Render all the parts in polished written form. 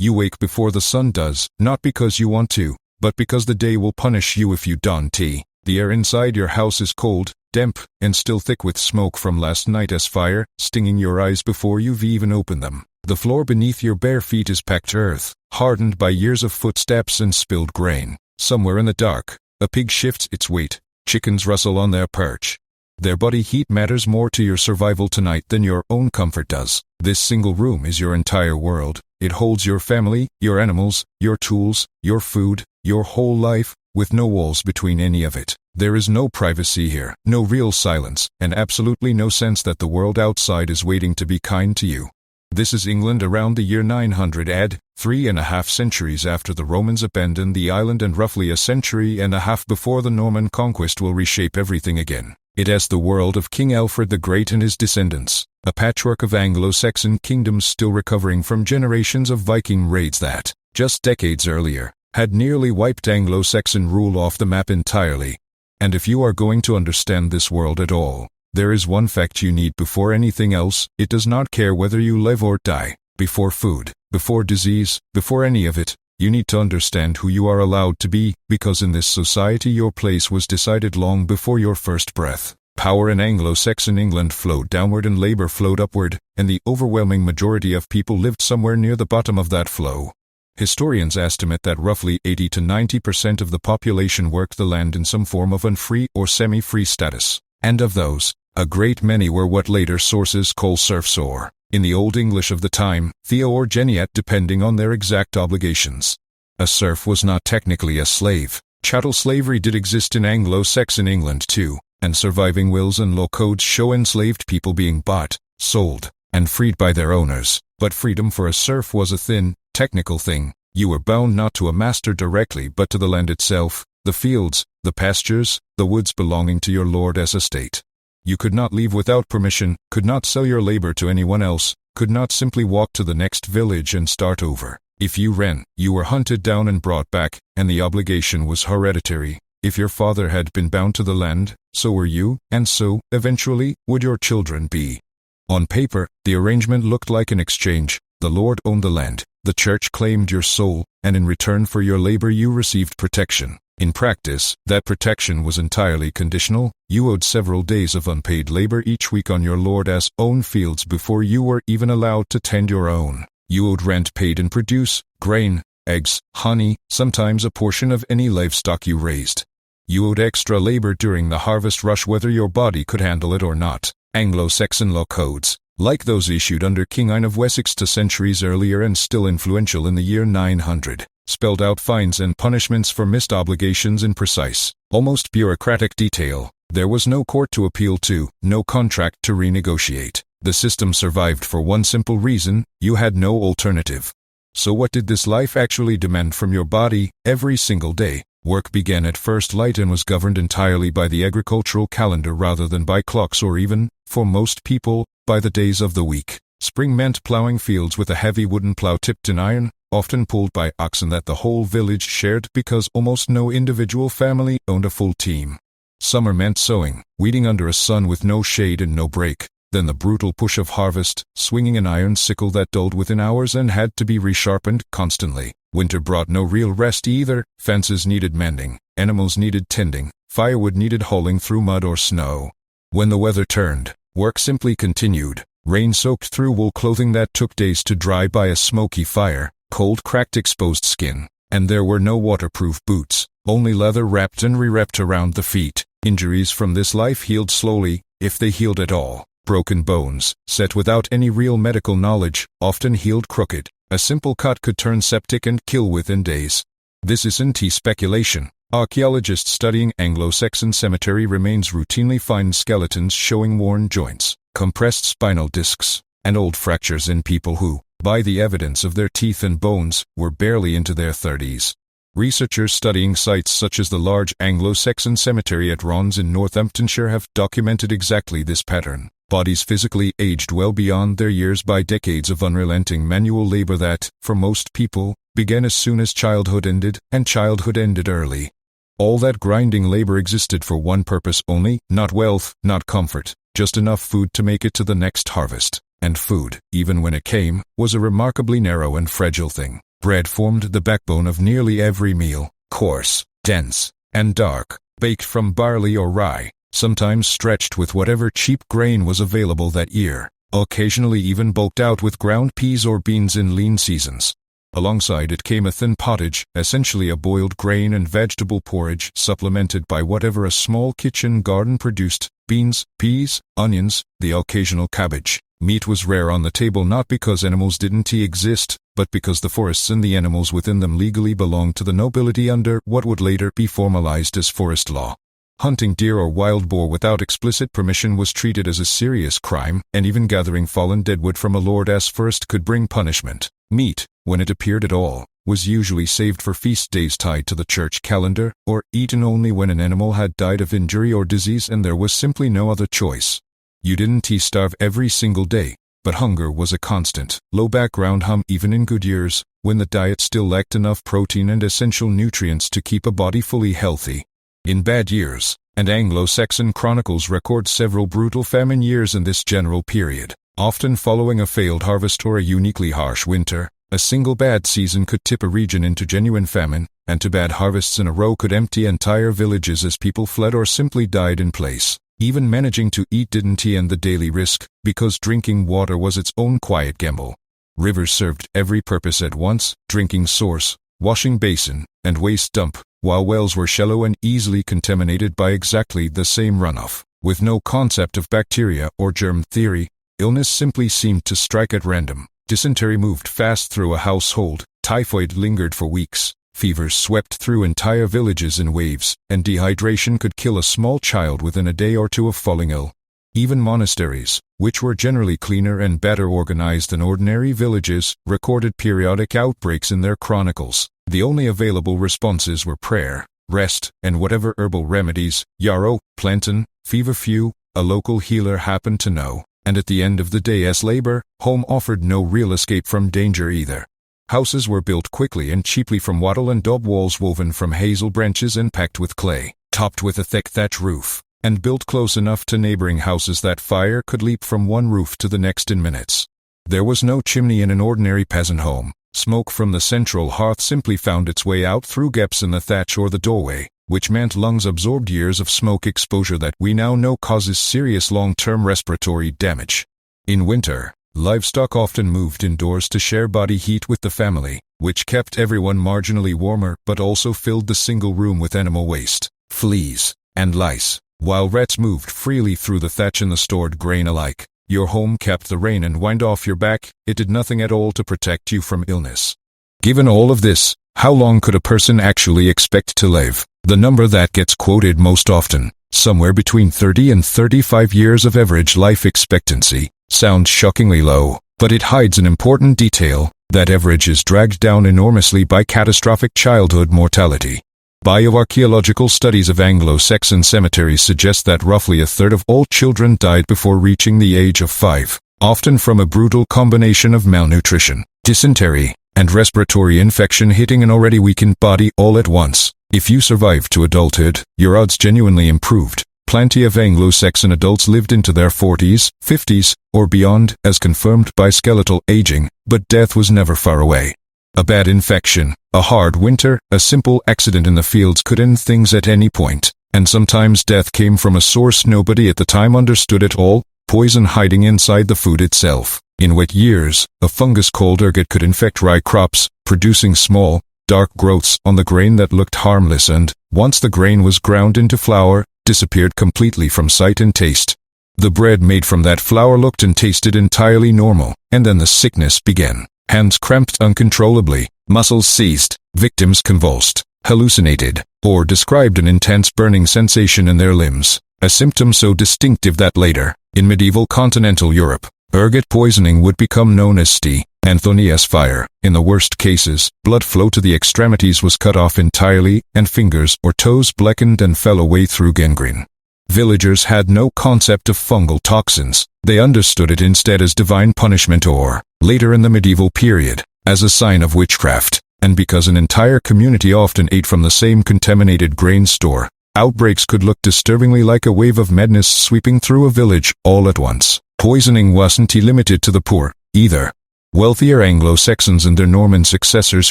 You wake before the sun does, not because you want to, but because the day will punish you if you don't. The air inside your house is cold, damp, and still thick with smoke from last night's fire, stinging your eyes before you've even opened them. The floor beneath your bare feet is packed earth, hardened by years of footsteps and spilled grain. Somewhere in the dark, a pig shifts its weight, chickens rustle on their perch. Their body heat matters more to your survival tonight than your own comfort does. This single room is your entire world. It holds your family, your animals, your tools, your food, your whole life, with no walls between any of it. There is no privacy here, no real silence, and absolutely no sense that the world outside is waiting to be kind to you. This is England around the year 900 AD, 3.5 centuries after the Romans abandoned the island and roughly a century and a half before the Norman conquest will reshape everything again. It has the world of King Alfred the Great and his descendants, a patchwork of Anglo-Saxon kingdoms still recovering from generations of Viking raids that, just decades earlier, had nearly wiped Anglo-Saxon rule off the map entirely. And if you are going to understand this world at all, there is one fact you need before anything else: it does not care whether you live or die. Before food, before disease, before any of it, you need to understand who you are allowed to be, because in this society your place was decided long before your first breath. Power in Anglo-Saxon England flowed downward and labor flowed upward, and the overwhelming majority of people lived somewhere near the bottom of that flow. Historians estimate that roughly 80 to 90% of the population worked the land in some form of unfree or semi-free status. And of those, a great many were what later sources call serfs or, in the Old English of the time, theo or geniat depending on their exact obligations. A serf was not technically a slave. Chattel slavery did exist in Anglo-Saxon England too, and surviving wills and law codes show enslaved people being bought, sold, and freed by their owners. But freedom for a serf was a thin, technical thing. You were bound not to a master directly but to the land itself, the fields, the pastures, the woods belonging to your lord as estate. You could not leave without permission, could not sell your labor to anyone else, could not simply walk to the next village and start over. If you ran, you were hunted down and brought back, and the obligation was hereditary. If your father had been bound to the land, so were you, and so, eventually, would your children be. On paper, the arrangement looked like an exchange. The Lord owned the land, the church claimed your soul, and in return for your labor you received protection. In practice, that protection was entirely conditional. You owed several days of unpaid labor each week on your lord's own fields before you were even allowed to tend your own. You owed rent paid in produce, grain, eggs, honey, sometimes a portion of any livestock you raised. You owed extra labor during the harvest rush whether your body could handle it or not. Anglo-Saxon law codes, like those issued under King Alfred of Wessex 2 centuries earlier and still influential in the year 900, spelled out fines and punishments for missed obligations in precise, almost bureaucratic detail. There was no court to appeal to, no contract to renegotiate. The system survived for one simple reason: you had no alternative. So what did this life actually demand from your body? Every single day, work began at first light and was governed entirely by the agricultural calendar rather than by clocks or even, for most people, by the days of the week. Spring meant plowing fields with a heavy wooden plow tipped in iron, often pulled by oxen that the whole village shared because almost no individual family owned a full team. Summer meant sowing, weeding under a sun with no shade and no break. Then the brutal push of harvest, swinging an iron sickle that dulled within hours and had to be resharpened constantly. Winter brought no real rest either. Fences needed mending, animals needed tending, firewood needed hauling through mud or snow. When the weather turned, work simply continued. Rain soaked through wool clothing that took days to dry by a smoky fire, cold cracked exposed skin, and there were no waterproof boots, only leather wrapped and re-wrapped around the feet. Injuries from this life healed slowly, if they healed at all. Broken bones, set without any real medical knowledge, often healed crooked. A simple cut could turn septic and kill within days. This isn't speculation. Archaeologists studying Anglo-Saxon cemetery remains routinely find skeletons showing worn joints, compressed spinal discs, and old fractures in people who, by the evidence of their teeth and bones, were barely into their 30s. Researchers studying sites such as the large Anglo-Saxon cemetery at Rons in Northamptonshire have documented exactly this pattern. Bodies physically aged well beyond their years by decades of unrelenting manual labor that, for most people, began as soon as childhood ended, and childhood ended early. All that grinding labor existed for one purpose only: not wealth, not comfort, just enough food to make it to the next harvest. And food, even when it came, was a remarkably narrow and fragile thing. Bread formed the backbone of nearly every meal, coarse, dense, and dark, baked from barley or rye, sometimes stretched with whatever cheap grain was available that year, occasionally even bulked out with ground peas or beans in lean seasons. Alongside it came a thin pottage, essentially a boiled grain and vegetable porridge supplemented by whatever a small kitchen garden produced: beans, peas, onions, the occasional cabbage. Meat was rare on the table not because animals didn't exist, but because the forests and the animals within them legally belonged to the nobility under what would later be formalized as forest law. Hunting deer or wild boar without explicit permission was treated as a serious crime, and even gathering fallen deadwood from a lord's forest could bring punishment. Meat, when it appeared at all, was usually saved for feast days tied to the church calendar, or eaten only when an animal had died of injury or disease and there was simply no other choice. You didn't starve every single day, but hunger was a constant, low background hum even in good years, when the diet still lacked enough protein and essential nutrients to keep a body fully healthy. In bad years, and Anglo-Saxon chronicles record several brutal famine years in this general period, often following a failed harvest or a uniquely harsh winter. A single bad season could tip a region into genuine famine, and two bad harvests in a row could empty entire villages as people fled or simply died in place. Even managing to eat didn't end the daily risk, because drinking water was its own quiet gamble. Rivers served every purpose at once: drinking source, washing basin, and waste dump, while wells were shallow and easily contaminated by exactly the same runoff. With no concept of bacteria or germ theory, illness simply seemed to strike at random. Dysentery moved fast through a household, typhoid lingered for weeks, fevers swept through entire villages in waves, and dehydration could kill a small child within a day or two of falling ill. Even monasteries, which were generally cleaner and better organized than ordinary villages, recorded periodic outbreaks in their chronicles. The only available responses were prayer, rest, and whatever herbal remedies yarrow, plantain, feverfew, a local healer happened to know. And at the end of the day, as labor, home offered no real escape from danger either. Houses were built quickly and cheaply from wattle and daub walls woven from hazel branches and packed with clay, topped with a thick thatch roof, and built close enough to neighboring houses that fire could leap from one roof to the next in minutes. There was no chimney in an ordinary peasant home. Smoke from the central hearth simply found its way out through gaps in the thatch or the doorway, which meant lungs absorbed years of smoke exposure that we now know causes serious long-term respiratory damage. In winter, livestock often moved indoors to share body heat with the family, which kept everyone marginally warmer but also filled the single room with animal waste, fleas, and lice. While rats moved freely through the thatch and the stored grain alike, your home kept the rain and wind off your back. It did nothing at all to protect you from illness. Given all of this, how long could a person actually expect to live? The number that gets quoted most often, somewhere between 30 and 35 years of average life expectancy, sounds shockingly low, but it hides an important detail: that average is dragged down enormously by catastrophic childhood mortality. Bioarchaeological studies of Anglo-Saxon cemeteries suggest that roughly a third of all children died before reaching the age of 5, often from a brutal combination of malnutrition, dysentery, and respiratory infection hitting an already weakened body all at once. If you survived to adulthood, your odds genuinely improved. Plenty of Anglo-Saxon adults lived into their 40s, 50s, or beyond, as confirmed by skeletal aging, but death was never far away. A bad infection, a hard winter, a simple accident in the fields could end things at any point, and sometimes death came from a source nobody at the time understood at all: poison hiding inside the food itself. In wet years, a fungus called ergot could infect rye crops, producing small, dark growths on the grain that looked harmless and, once the grain was ground into flour, disappeared completely from sight and taste. The bread made from that flour looked and tasted entirely normal, and then the sickness began. Hands cramped uncontrollably, muscles seized, victims convulsed, hallucinated, or described an intense burning sensation in their limbs, a symptom so distinctive that later, in medieval continental Europe, ergot poisoning would become known as Anthony's fire. In the worst cases, blood flow to the extremities was cut off entirely, and fingers or toes blackened and fell away through gangrene. Villagers had no concept of fungal toxins. They understood it instead as divine punishment or, later in the medieval period, as a sign of witchcraft. And because an entire community often ate from the same contaminated grain store, outbreaks could look disturbingly like a wave of madness sweeping through a village all at once. Poisoning wasn't limited to the poor, either. Wealthier Anglo-Saxons and their Norman successors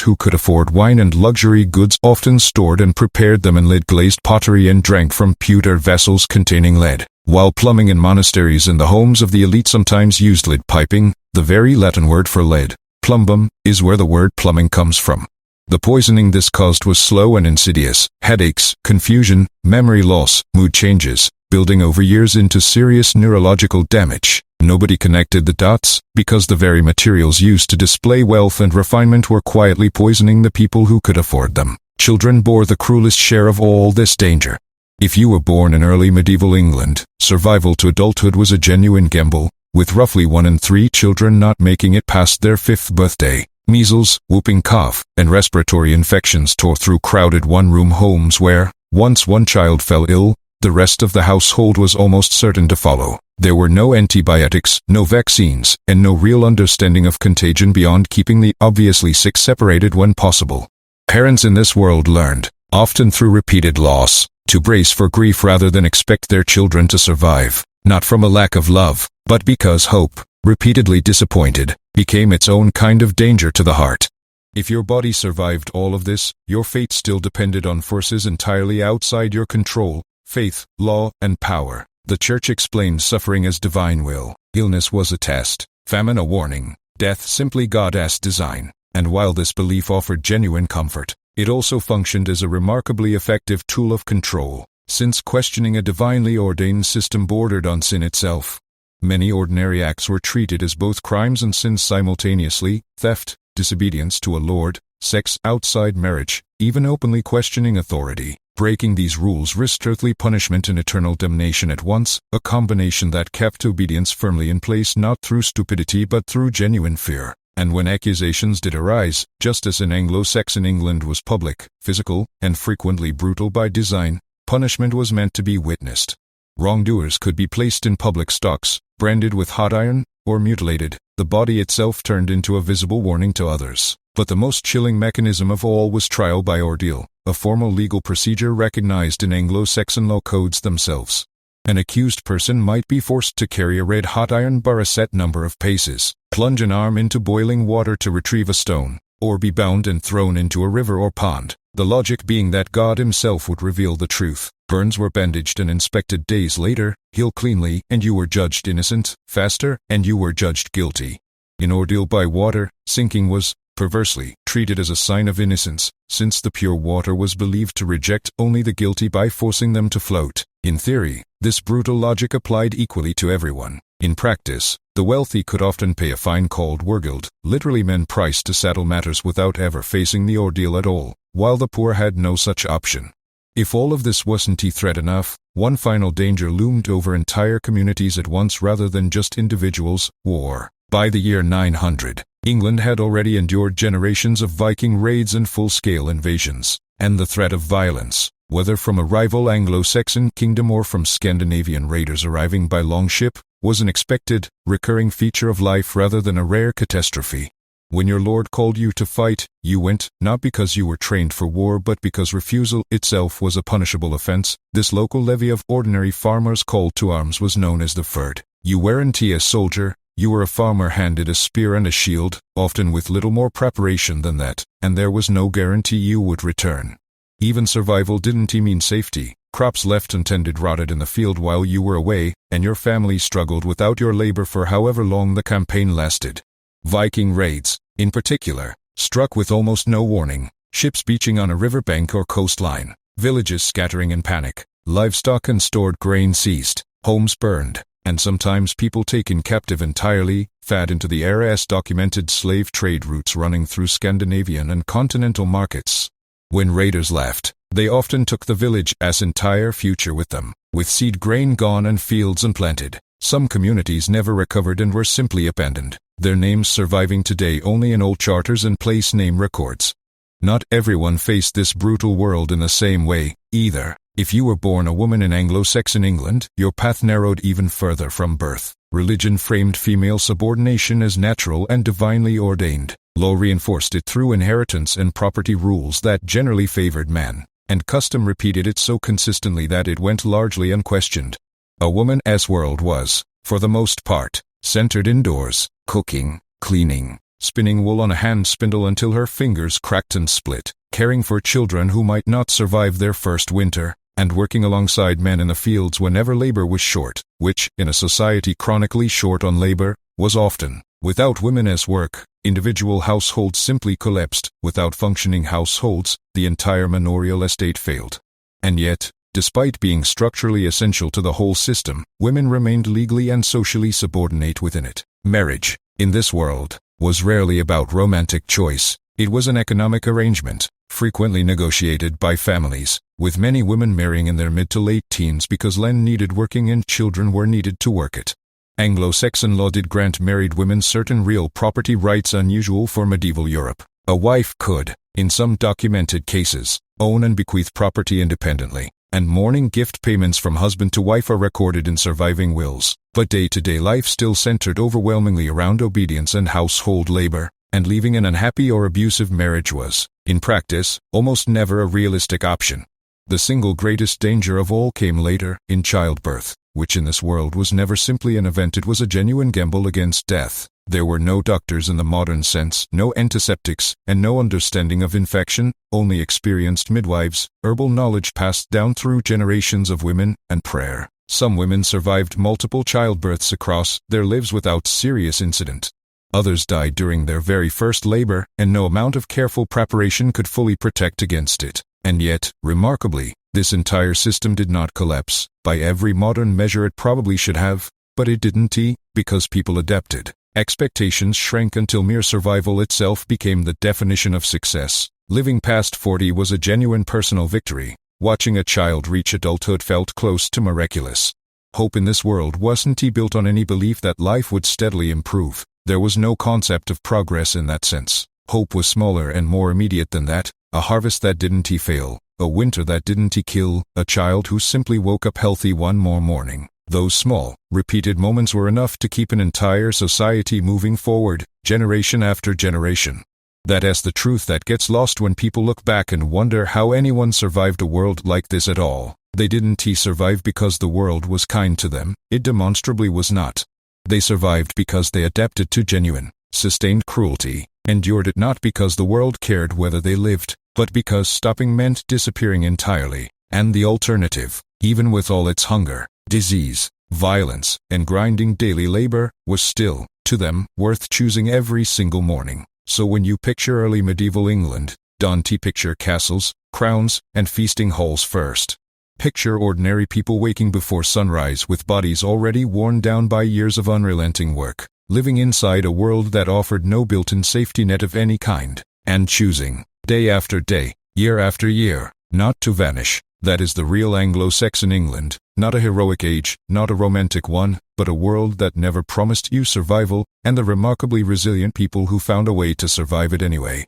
who could afford wine and luxury goods often stored and prepared them in lead-glazed pottery and drank from pewter vessels containing lead, while plumbing in monasteries and the homes of the elite sometimes used lead piping. The very Latin word for lead, plumbum, is where the word plumbing comes from. The poisoning this caused was slow and insidious: headaches, confusion, memory loss, mood changes, building over years into serious neurological damage. Nobody connected the dots, because the very materials used to display wealth and refinement were quietly poisoning the people who could afford them. Children bore the cruelest share of all this danger. If you were born in early medieval England, survival to adulthood was a genuine gamble, with roughly 1 in 3 children not making it past their 5th birthday. Measles, whooping cough, and respiratory infections tore through crowded one-room homes where, once one child fell ill, the rest of the household was almost certain to follow. There were no antibiotics, no vaccines, and no real understanding of contagion beyond keeping the obviously sick separated when possible. Parents in this world learned, often through repeated loss, to brace for grief rather than expect their children to survive, not from a lack of love, but because hope, repeatedly disappointed, became its own kind of danger to the heart. If your body survived all of this, your fate still depended on forces entirely outside your control: faith, law, and power. The Church explained suffering as divine will. Illness was a test, famine a warning, death simply God's design. And while this belief offered genuine comfort, it also functioned as a remarkably effective tool of control, since questioning a divinely ordained system bordered on sin itself. Many ordinary acts were treated as both crimes and sins simultaneously: theft, disobedience to a lord, sex outside marriage, even openly questioning authority. Breaking these rules risked earthly punishment and eternal damnation at once, a combination that kept obedience firmly in place not through stupidity but through genuine fear. And when accusations did arise, justice in Anglo-Saxon England was public, physical, and frequently brutal by design. Punishment was meant to be witnessed. Wrongdoers could be placed in public stocks, branded with hot iron, or mutilated. The body itself turned into a visible warning to others. But the most chilling mechanism of all was trial by ordeal, a formal legal procedure recognized in Anglo-Saxon law codes themselves. An accused person might be forced to carry a red-hot iron bar a set number of paces, plunge an arm into boiling water to retrieve a stone, or be bound and thrown into a river or pond, the logic being that God himself would reveal the truth. Burns were bandaged and inspected days later: heal cleanly, and you were judged innocent; faster, and you were judged guilty. In ordeal by water, sinking was, perversely, treated as a sign of innocence, since the pure water was believed to reject only the guilty by forcing them to float. In theory, this brutal logic applied equally to everyone. In practice, the wealthy could often pay a fine called wergild, literally men priced to settle matters without ever facing the ordeal at all, while the poor had no such option. If all of this wasn't threat enough, one final danger loomed over entire communities at once rather than just individuals: war. By the year 900, England had already endured generations of Viking raids and full-scale invasions, and the threat of violence, whether from a rival Anglo-Saxon kingdom or from Scandinavian raiders arriving by longship, was an expected, recurring feature of life rather than a rare catastrophe. When your lord called you to fight, you went, not because you were trained for war but because refusal itself was a punishable offense. This local levy of ordinary farmers called to arms was known as the fyrd. You weren't a soldier, you were a farmer handed a spear and a shield, often with little more preparation than that, and there was no guarantee you would return. Even survival didn't mean safety. Crops left untended rotted in the field while you were away, and your family struggled without your labor for however long the campaign lasted. Viking raids, in particular, struck with almost no warning, ships beaching on a riverbank or coastline, villages scattering in panic, livestock and stored grain seized, homes burned, and sometimes people taken captive entirely, fed into the era's documented slave trade routes running through Scandinavian and continental markets. When raiders left, they often took the village's entire future with them, with seed grain gone and fields unplanted. Some communities never recovered and were simply abandoned, their names surviving today only in old charters and place name records. Not everyone faced this brutal world in the same way, either. If you were born a woman in Anglo-Saxon England, your path narrowed even further from birth. Religion framed female subordination as natural and divinely ordained. Law reinforced it through inheritance and property rules that generally favored men, and custom repeated it so consistently that it went largely unquestioned. A woman's world was, for the most part, centered indoors: cooking, cleaning, spinning wool on a hand spindle until her fingers cracked and split, caring for children who might not survive their first winter, and working alongside men in the fields whenever labor was short, which, in a society chronically short on labor, was often. Without women as work, individual households simply collapsed. Without functioning households, the entire manorial estate failed. And yet, despite being structurally essential to the whole system, women remained legally and socially subordinate within it. Marriage, in this world, was rarely about romantic choice. It was an economic arrangement, frequently negotiated by families, with many women marrying in their mid to late teens because land needed working and children were needed to work it. Anglo-Saxon law did grant married women certain real property rights unusual for medieval Europe. A wife could, in some documented cases, own and bequeath property independently, and mourning gift payments from husband to wife are recorded in surviving wills. But day-to-day life still centered overwhelmingly around obedience and household labor, and leaving an unhappy or abusive marriage was, in practice, almost never a realistic option. The single greatest danger of all came later, in childbirth, which in this world was never simply an event, it was a genuine gamble against death. There were no doctors in the modern sense, no antiseptics, and no understanding of infection, only experienced midwives, herbal knowledge passed down through generations of women, and prayer. Some women survived multiple childbirths across their lives without serious incident. Others died during their very first labor, and no amount of careful preparation could fully protect against it. And yet, remarkably, this entire system did not collapse. By every modern measure it probably should have, but it didn't, because people adapted. Expectations shrank until mere survival itself became the definition of success. Living past 40 was a genuine personal victory. Watching a child reach adulthood felt close to miraculous. Hope in this world wasn't built on any belief that life would steadily improve. There was no concept of progress in that sense. Hope was smaller and more immediate than that. A harvest that didn't fail, a winter that didn't kill, a child who simply woke up healthy one more morning. Those small, repeated moments were enough to keep an entire society moving forward, generation after generation. That's the truth that gets lost when people look back and wonder how anyone survived a world like this at all. They didn't survive because the world was kind to them, it demonstrably was not. They survived because they adapted to genuine, sustained cruelty, endured it not because the world cared whether they lived, but because stopping meant disappearing entirely. And the alternative, even with all its hunger, disease, violence, and grinding daily labor, was still, to them, worth choosing every single morning. So when you picture early medieval England, don't picture castles, crowns, and feasting halls first. Picture ordinary people waking before sunrise with bodies already worn down by years of unrelenting work, living inside a world that offered no built-in safety net of any kind, and choosing, day after day, year after year, not to vanish. That is the real Anglo-Saxon England, not a heroic age, not a romantic one, but a world that never promised you survival, and the remarkably resilient people who found a way to survive it anyway.